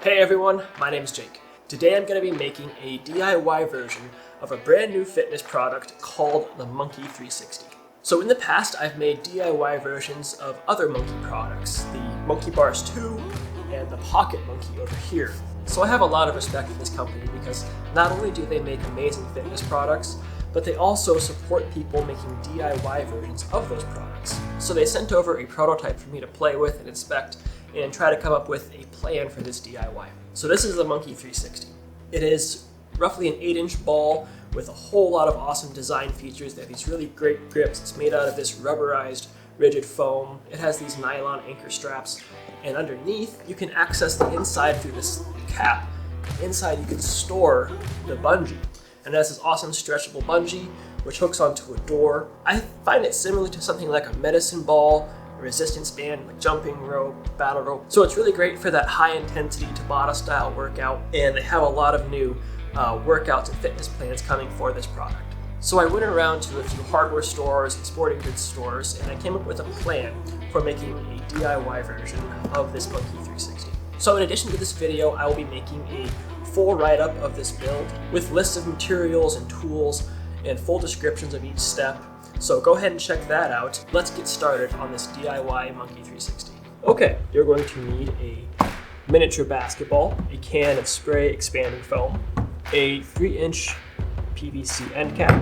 Hey everyone, my name is Jake. Today I'm going to be making a DIY version of a brand new fitness product called the Monkii 360. So in the past I've made DIY versions of other Monkii products, the Monkii Bars 2 and the Pocket Monkii over here. So I have a lot of respect for this company because not only do they make amazing fitness products, but they also support people making DIY versions of those products. So they sent over a prototype for me to play with and inspect and try to come up with a plan for this DIY. So this is the Monkii 360. It is roughly an 8-inch ball with a whole lot of awesome design features. They have these really great grips. It's made out of this rubberized, rigid foam. It has these nylon anchor straps, and underneath you can access the inside through this cap. Inside you can store the bungee, and it has this awesome stretchable bungee which hooks onto a door. I find it similar to something like a medicine ball, resistance band, like jumping rope, battle rope. So it's really great for that high intensity Tabata style workout, and they have a lot of new workouts and fitness plans coming for this product. So I went around to a few hardware stores and sporting goods stores, and I came up with a plan for making a DIY version of this Monkii 360. So in addition to this video, I will be making a full write-up of this build with lists of materials and tools and full descriptions of each step. So go ahead and check that out. Let's get started on this DIY Monkii 360. Okay, you're going to need a miniature basketball, a can of spray expanding foam, a 3-inch PVC end cap,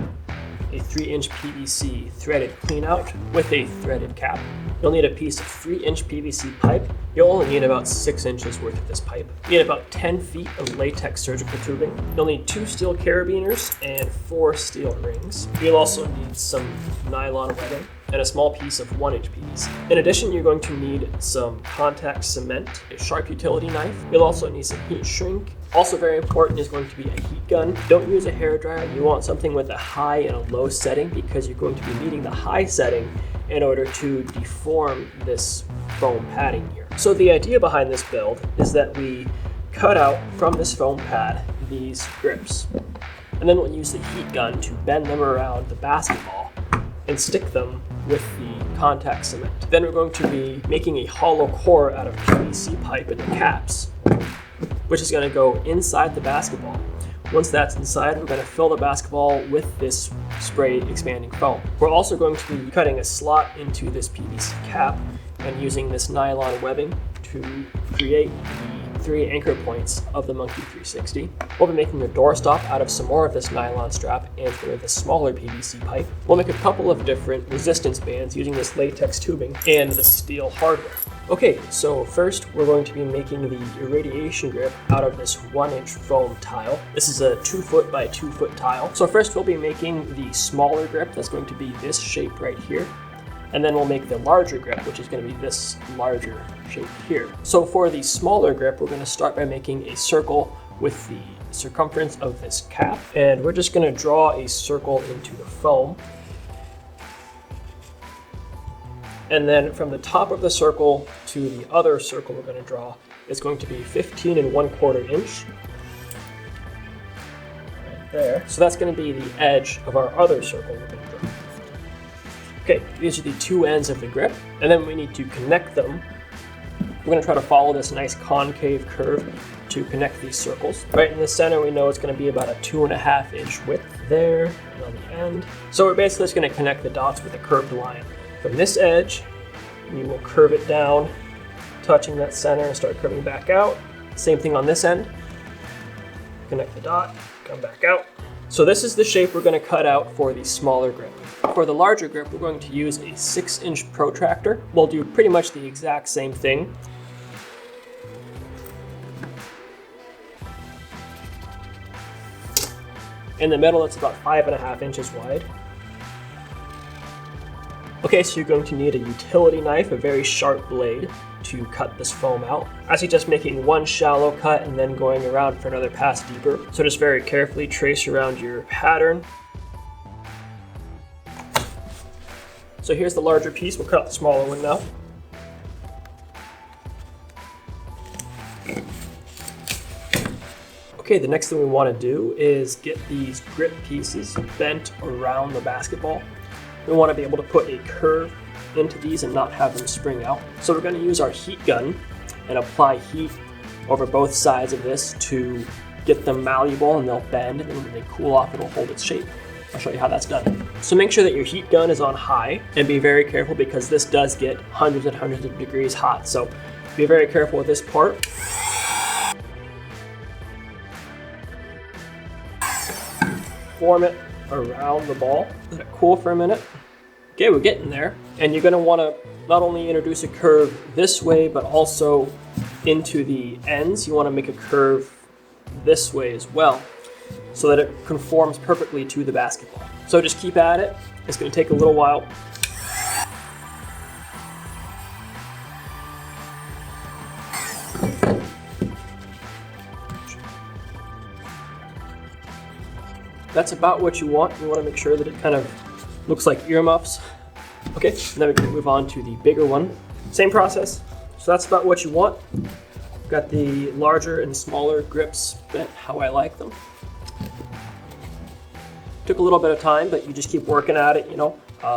a 3-inch PVC threaded cleanout with a threaded cap. You'll need a piece of 3-inch PVC pipe. You'll only need about 6 inches worth of this pipe. You need about 10 feet of latex surgical tubing. You'll need 2 steel carabiners and 4 steel rings. You'll also need some nylon webbing and a small piece of 1-inch PVC. In addition, you're going to need some contact cement, a sharp utility knife. You'll also need some heat shrink. Also very important is going to be a heat gun. Don't use a hairdryer. You want something with a high and a low setting because you're going to be needing the high setting in order to deform this foam padding here. So the idea behind this build is that we cut out from this foam pad these grips, and then we'll use the heat gun to bend them around the basketball and stick them with the contact cement. Then we're going to be making a hollow core out of PVC pipe and the caps, which is going to go inside the basketball. Once that's inside, we're going to fill the basketball with this spray expanding foam. We're also going to be cutting a slot into this PVC cap and using this nylon webbing to create the 3 anchor points of the Monkii 360. We'll be making a doorstop out of some more of this nylon strap and with a smaller PVC pipe. We'll make a couple of different resistance bands using this latex tubing and the steel hardware. Okay, so first we're going to be making the irradiation grip out of this 1-inch foam tile. This is a 2-foot by 2-foot tile. So first we'll be making the smaller grip that's going to be this shape right here. And then we'll make the larger grip, which is going to be this larger shape here. So for the smaller grip, we're going to start by making a circle with the circumference of this cap. And we're just going to draw a circle into the foam. And then from the top of the circle to the other circle we're going to draw is going to be 15 1/4 inch. Right there. So that's going to be the edge of our other circle we're going to draw. Okay, these are the 2 ends of the grip, and then we need to connect them. We're going to try to follow this nice concave curve to connect these circles. Right in the center, we know it's going to be about a 2.5 inch width there and on the end. So we're basically just going to connect the dots with a curved line. From this edge, we will curve it down, touching that center and start curving back out. Same thing on this end. Connect the dot, come back out. So this is the shape we're going to cut out for the smaller grip. For the larger grip, we're going to use a 6-inch protractor. We'll do pretty much the exact same thing. In the middle, it's about 5.5 inches wide. Okay, so you're going to need a utility knife, a very sharp blade, to cut this foam out. Actually just making one shallow cut and then going around for another pass deeper. So just very carefully trace around your pattern. So here's the larger piece, we'll cut out the smaller one now. Okay, the next thing we want to do is get these grip pieces bent around the basketball. We want to be able to put a curve into these and not have them spring out. So we're going to use our heat gun and apply heat over both sides of this to get them malleable, and they'll bend, and when they cool off, it'll hold its shape. I'll show you how that's done. So make sure that your heat gun is on high, and be very careful because this does get hundreds and hundreds of degrees hot. So be very careful with this part. Form it around the ball, let it cool for a minute. Okay, we're getting there. And you're gonna wanna not only introduce a curve this way, but also into the ends. You wanna make a curve this way as well, so that it conforms perfectly to the basketball. So just keep at it. It's gonna take a little while. That's about what you want. You wanna make sure that it kind of looks like earmuffs. Okay, then we can move on to the bigger one. Same process. So that's about what you want. Got the larger and smaller grips bent how I like them. Took a little bit of time, but you just keep working at it,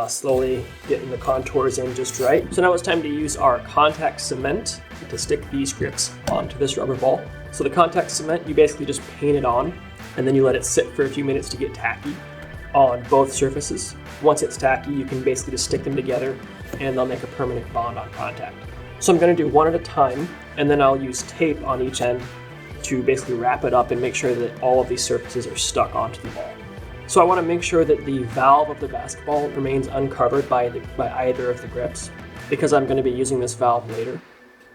slowly getting the contours in just right. So now it's time to use our contact cement to stick these grips onto this rubber ball. So the contact cement, you basically just paint it on, and then you let it sit for a few minutes to get tacky on both surfaces. Once it's tacky, you can basically just stick them together and they'll make a permanent bond on contact. So I'm gonna do one at a time, and then I'll use tape on each end to basically wrap it up and make sure that all of these surfaces are stuck onto the ball. So I wanna make sure that the valve of the basketball remains uncovered by either of the grips, because I'm gonna be using this valve later.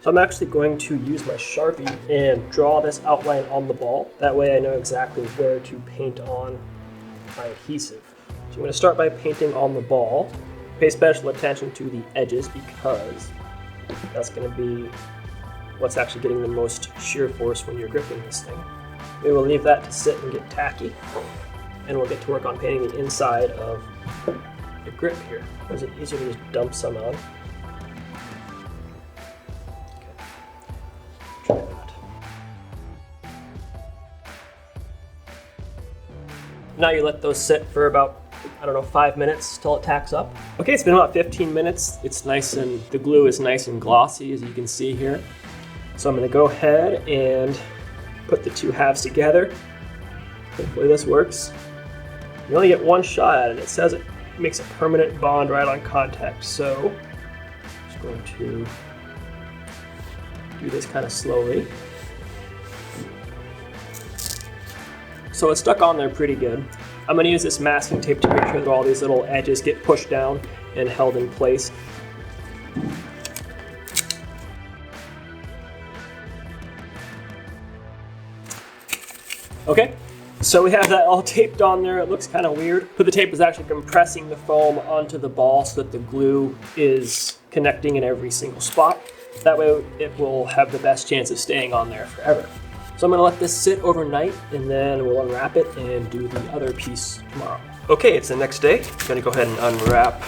So I'm actually going to use my Sharpie and draw this outline on the ball. That way I know exactly where to paint on my adhesive. So I'm going to start by painting on the ball. Pay special attention to the edges because that's going to be what's actually getting the most shear force when you're gripping this thing. We will leave that to sit and get tacky, and we'll get to work on painting the inside of the grip here. Or is it easier to just dump some on? Okay. Try that. Now you let those sit for about, 5 minutes till it tacks up. Okay, it's been about 15 minutes. It's nice, and the glue is nice and glossy, as you can see here. So I'm gonna go ahead and put the two halves together. Hopefully this works. You only get one shot at it. It says it makes a permanent bond right on contact. So I'm just going to do this kind of slowly. So it's stuck on there pretty good. I'm going to use this masking tape to make sure that all these little edges get pushed down and held in place. Okay, so we have that all taped on there. It looks kind of weird, but the tape is actually compressing the foam onto the ball so that the glue is connecting in every single spot. That way it will have the best chance of staying on there forever. So I'm gonna let this sit overnight, and then we'll unwrap it and do the other piece tomorrow. Okay, it's the next day. I'm gonna go ahead and unwrap.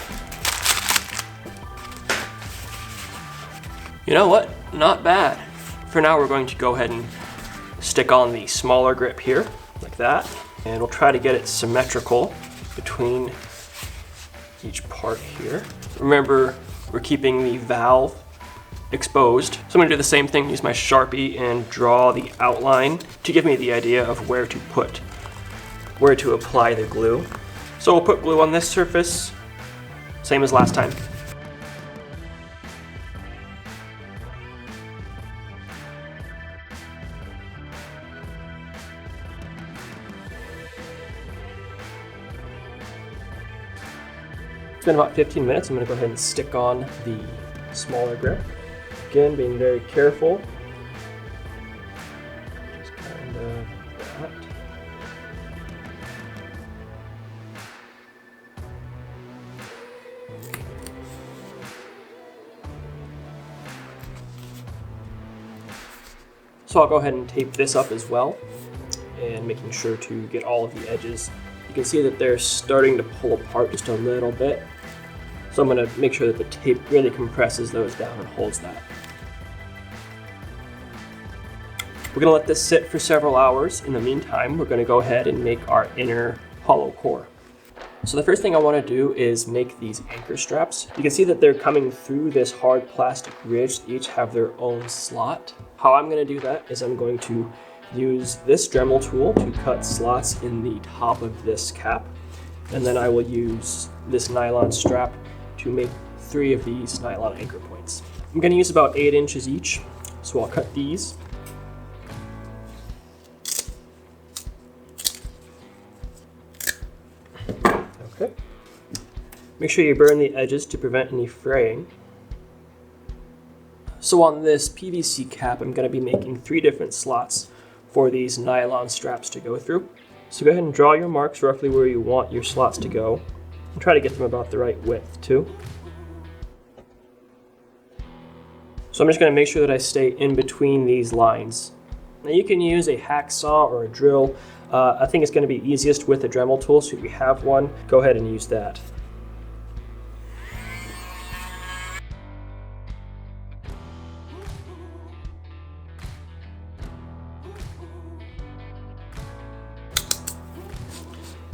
You know what? Not bad. For now, we're going to go ahead and stick on the smaller grip here, like that. And we'll try to get it symmetrical between each part here. Remember, we're keeping the valve exposed. So I'm gonna do the same thing, use my Sharpie and draw the outline to give me the idea of where to apply the glue. So we'll put glue on this surface, same as last time. It's been about 15 minutes. I'm gonna go ahead and stick on the smaller grip. Again, being very careful. Just kind of that. So I'll go ahead and tape this up as well, and making sure to get all of the edges. You can see that they're starting to pull apart just a little bit. So I'm going to make sure that the tape really compresses those down and holds that. We're going to let this sit for several hours. In the meantime, we're going to go ahead and make our inner hollow core. So the first thing I want to do is make these anchor straps. You can see that they're coming through this hard plastic ridge. They each have their own slot. How I'm going to do that is I'm going to use this Dremel tool to cut slots in the top of this cap. And then I will use this nylon strap to make 3 of these nylon anchor points. I'm going to use about 8 inches each, so I'll cut these. Okay. Make sure you burn the edges to prevent any fraying. So on this PVC cap, I'm going to be making 3 different slots for these nylon straps to go through. So go ahead and draw your marks roughly where you want your slots to go, and try to get them about the right width too. So I'm just going to make sure that I stay in between these lines. Now you can use a hacksaw or a drill. I think it's going to be easiest with a Dremel tool, so if you have one, go ahead and use that.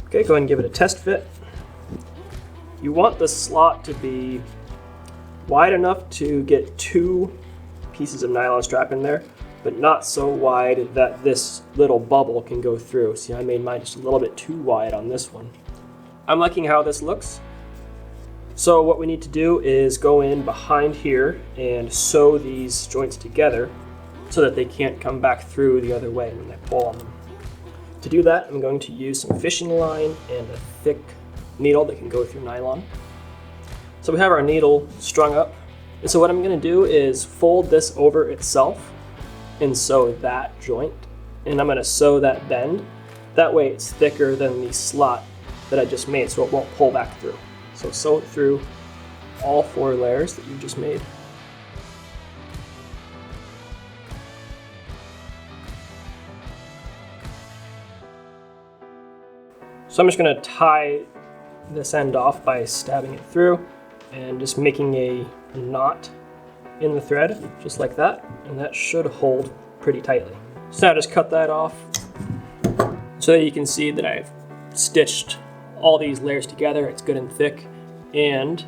Okay, go ahead and give it a test fit. You want the slot to be wide enough to get 2 pieces of nylon strap in there, but not so wide that this little bubble can go through. See, I made mine just a little bit too wide on this one. I'm liking how this looks. So what we need to do is go in behind here and sew these joints together so that they can't come back through the other way when I pull on them. To do that, I'm going to use some fishing line and a thick needle that can go through nylon. So we have our needle strung up. And so what I'm going to do is fold this over itself and sew that joint. And I'm going to sew that bend. That way it's thicker than the slot that I just made, so it won't pull back through. So sew it through all 4 layers that you just made. So I'm just going to tie this end off by stabbing it through and just making a knot in the thread, just like that, and that should hold pretty tightly. So now just cut that off so that you can see that I've stitched all these layers together, it's good and thick, and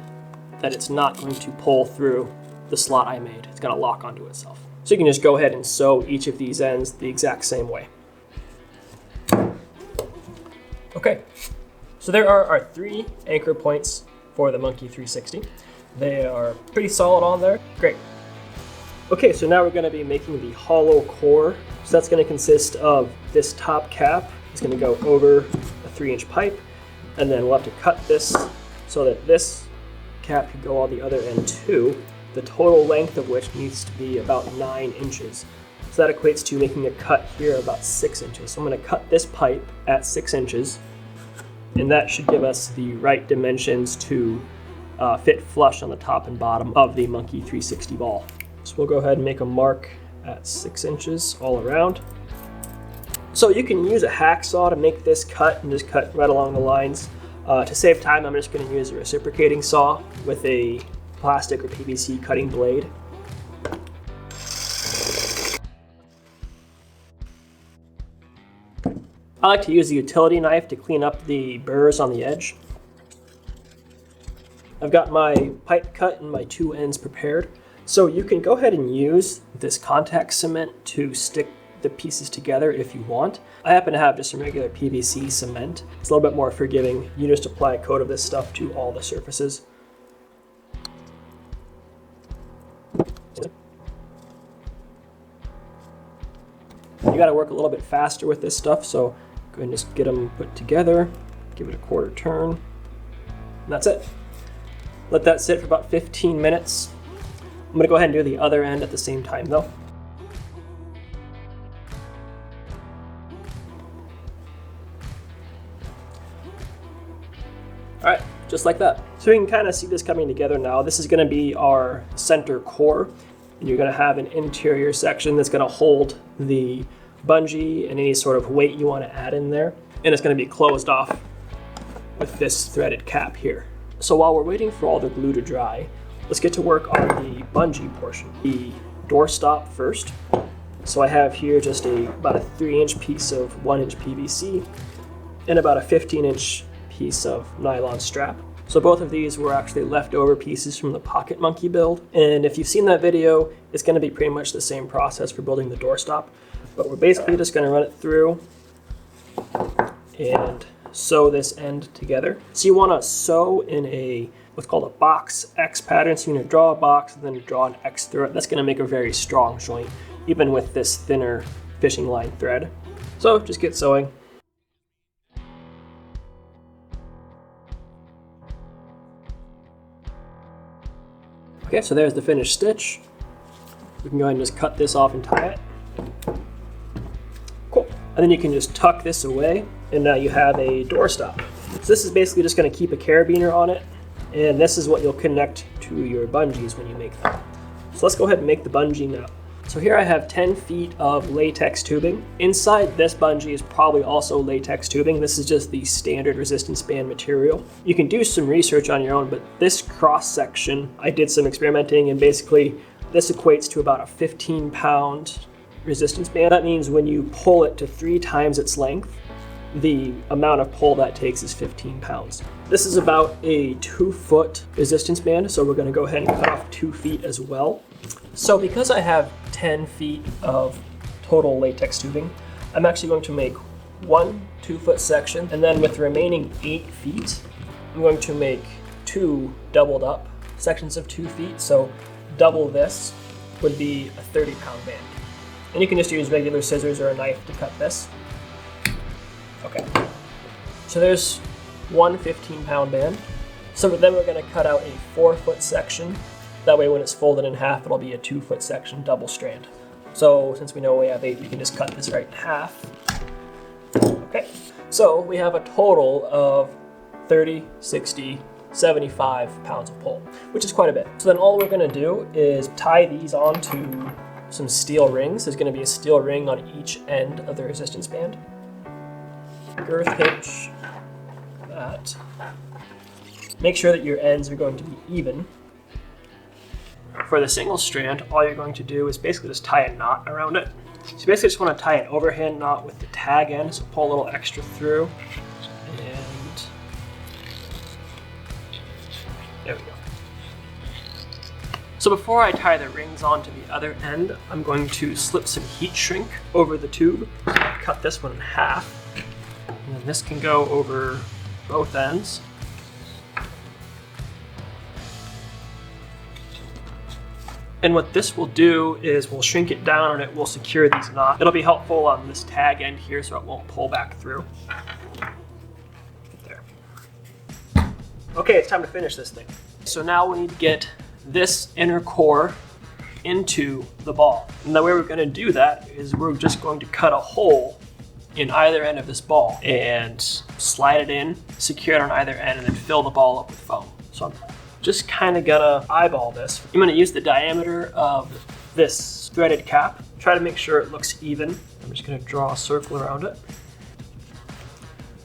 that it's not going to pull through the slot I made. It's going to lock onto itself. So you can just go ahead and sew each of these ends the exact same way. Okay, so there are our 3 anchor points for the Monkii 360. They are pretty solid on there. Great. Okay, so now we're going to be making the hollow core. So that's going to consist of this top cap. It's going to go over a 3-inch pipe, and then we'll have to cut this so that this cap can go on the other end too, the total length of which needs to be about 9 inches. So that equates to making a cut here about 6 inches. So I'm going to cut this pipe at 6 inches, and that should give us the right dimensions to fit flush on the top and bottom of the Monkii 360 ball. So we'll go ahead and make a mark at 6 inches all around. So you can use a hacksaw to make this cut and just cut right along the lines. To save time, I'm just going to use a reciprocating saw with a plastic or PVC cutting blade. I like to use the utility knife to clean up the burrs on the edge. I've got my pipe cut and my 2 ends prepared. So you can go ahead and use this contact cement to stick the pieces together if you want. I happen to have just some regular PVC cement. It's a little bit more forgiving. You just apply a coat of this stuff to all the surfaces. You gotta work a little bit faster with this stuff, so go ahead and just get them put together, give it a quarter turn, and that's it. Let that sit for about 15 minutes. I'm gonna go ahead and do the other end at the same time though. All right, just like that. So you can kind of see this coming together now. This is gonna be our center core, and you're gonna have an interior section that's gonna hold the bungee and any sort of weight you wanna add in there. And it's gonna be closed off with this threaded cap here. So while we're waiting for all the glue to dry, let's get to work on the bungee portion. The doorstop first. So I have here just about a 3-inch piece of 1-inch PVC and about a 15-inch piece of nylon strap. So both of these were actually leftover pieces from the Pocket Monkii build. And if you've seen that video, it's going to be pretty much the same process for building the doorstop. But we're basically just going to run it through and sew this end together. So you want to sew in a what's called a box X pattern. So you're going to draw a box and then draw an X through it. That's going to make a very strong joint, even with this thinner fishing line thread. So just get sewing. Okay, so there's the finished stitch. We can go ahead and just cut this off and tie it. Cool. And then you can just tuck this away, and now you have a doorstop. So this is basically just going to keep a carabiner on it, and this is what you'll connect to your bungees when you make them. So let's go ahead and make the bungee now. So here I have 10 feet of latex tubing. Inside this bungee is probably also latex tubing. This is just the standard resistance band material. You can do some research on your own, but this cross section, I did some experimenting, and basically this equates to about a 15-pound resistance band. That means when you pull it to 3 times its length, the amount of pull that takes is 15 pounds. This is about a 2-foot resistance band, so we're going to go ahead and cut off 2 feet as well. So because I have 10 feet of total latex tubing, I'm actually going to make 1 2-foot section, and then with the remaining 8 feet, I'm going to make 2 doubled up sections of 2 feet. So double this would be a 30-pound band. And you can just use regular scissors or a knife to cut this. Okay, so there's 1 15-pound band. So then we're going to cut out a 4-foot section. That way when it's folded in half, it'll be a 2-foot section, double strand. So since we know we have 8, we can just cut this right in half. Okay, so we have a total of 30, 60, 75 pounds of pull, which is quite a bit. So then all we're going to do is tie these onto some steel rings. There's going to be a steel ring on each end of the resistance band. Girth hitch that. Make sure that your ends are going to be even. For the single strand, all you're going to do is basically just tie a knot around it. So you basically just want to tie an overhand knot with the tag end, so pull a little extra through, and there we go. So before I tie the rings onto the other end, I'm going to slip some heat shrink over the tube. So I cut this one in half, and then this can go over both ends. And what this will do is we'll shrink it down and it will secure these knots. It'll be helpful on this tag end here so it won't pull back through. There. Okay, it's time to finish this thing. So now we need to get this inner core into the ball. And the way we're going to do that is we're just going to cut a hole in either end of this ball and slide it in, secure it on either end, and then fill the ball up with foam. So I'm just kind of gonna eyeball this. I'm gonna use the diameter of this threaded cap. Try to make sure it looks even. I'm just gonna draw a circle around it.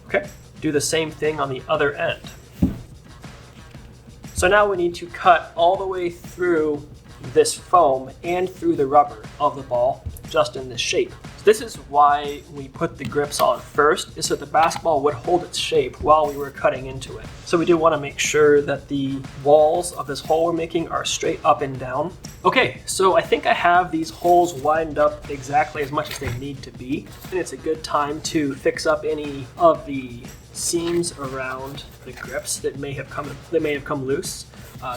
Okay, do the same thing on the other end. So now we need to cut all the way through this foam and through the rubber of the ball, just in this shape. So this is why we put the grips on first, is so the basketball would hold its shape while we were cutting into it. So we do want to make sure that the walls of this hole we're making are straight up and down. Okay, so I think I have these holes lined up exactly as much as they need to be. And it's a good time to fix up any of the seams around the grips that may have come loose.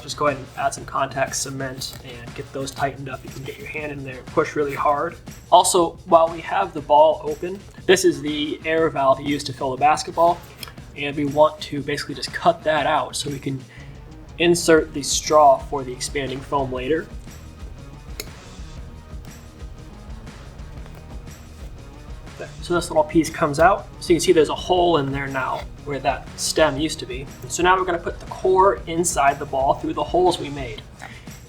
Just go ahead and add some contact cement and get those tightened up. You can get your hand in there and push really hard. Also, while we have the ball open, this is the air valve used to fill the basketball, and we want to basically just cut that out so we can insert the straw for the expanding foam later. So this little piece comes out. So you can see there's a hole in there now where that stem used to be. So now we're going to put the core inside the ball through the holes we made.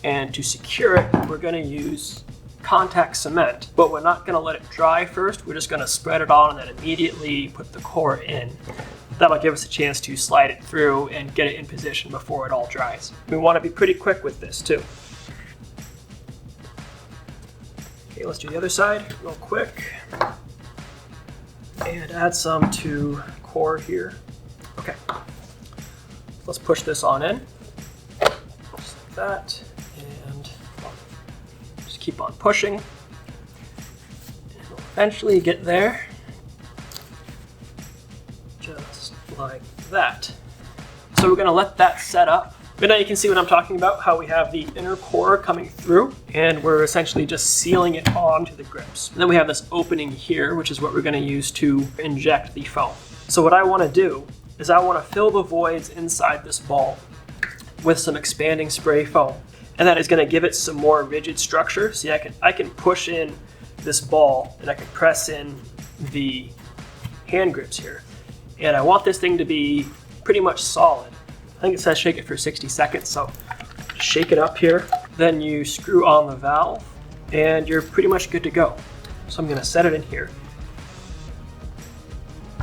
And to secure it, we're going to use contact cement, but we're not going to let it dry first. We're just going to spread it on and then immediately put the core in. That'll give us a chance to slide it through and get it in position before it all dries. We want to be pretty quick with this too. Okay, let's do the other side real quick. And add some to core here. Okay, let's push this on in, just like that, and just keep on pushing. And we'll eventually get there, just like that. So we're going to let that set up. But now you can see what I'm talking about, how we have the inner core coming through, and we're essentially just sealing it onto the grips. And then we have this opening here, which is what we're going to use to inject the foam. So what I want to do is I want to fill the voids inside this ball with some expanding spray foam. And that is going to give it some more rigid structure. See, I can push in this ball and I can press in the hand grips here. And I want this thing to be pretty much solid. I think it says shake it for 60 seconds, so shake it up here. Then you screw on the valve and you're pretty much good to go. So I'm going to set it in here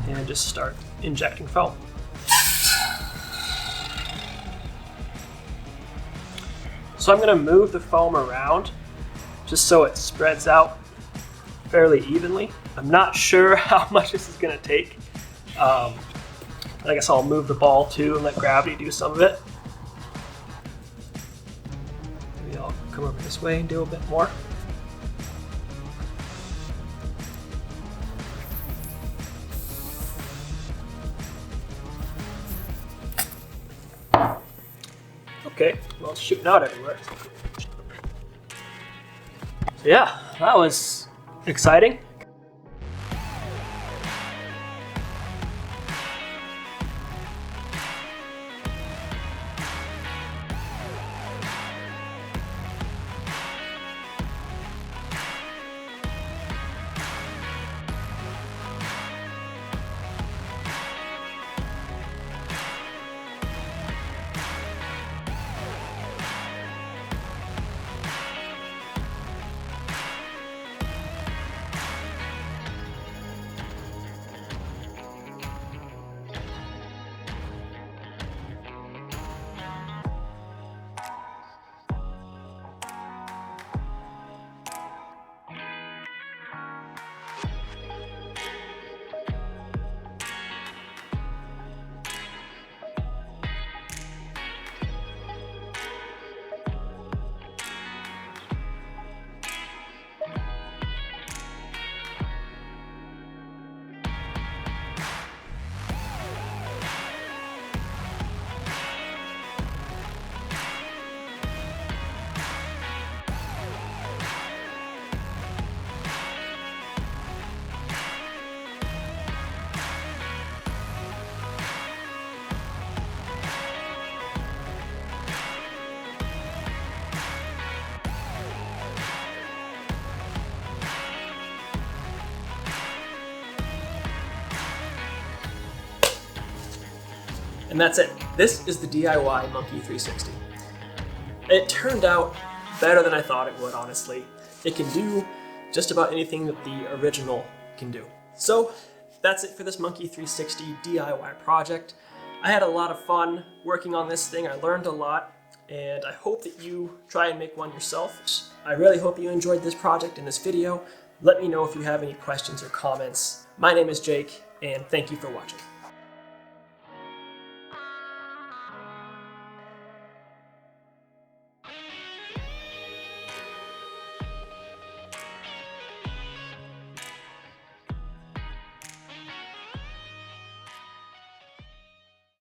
and just start injecting foam. So I'm going to move the foam around just so it spreads out fairly evenly. I'm not sure how much this is going to take. I guess I'll move the ball too and let gravity do some of it. Maybe I'll come over this way and do a bit more. Okay, well, it's shooting out everywhere. So yeah, that was exciting. And that's it. This is the DIY Monkii 360. It turned out better than I thought it would, honestly. It can do just about anything that the original can do. So that's it for this Monkii 360 DIY project. I had a lot of fun working on this thing. I learned a lot, and I hope that you try and make one yourself. I really hope you enjoyed this project and this video. Let me know if you have any questions or comments. My name is Jake, and thank you for watching.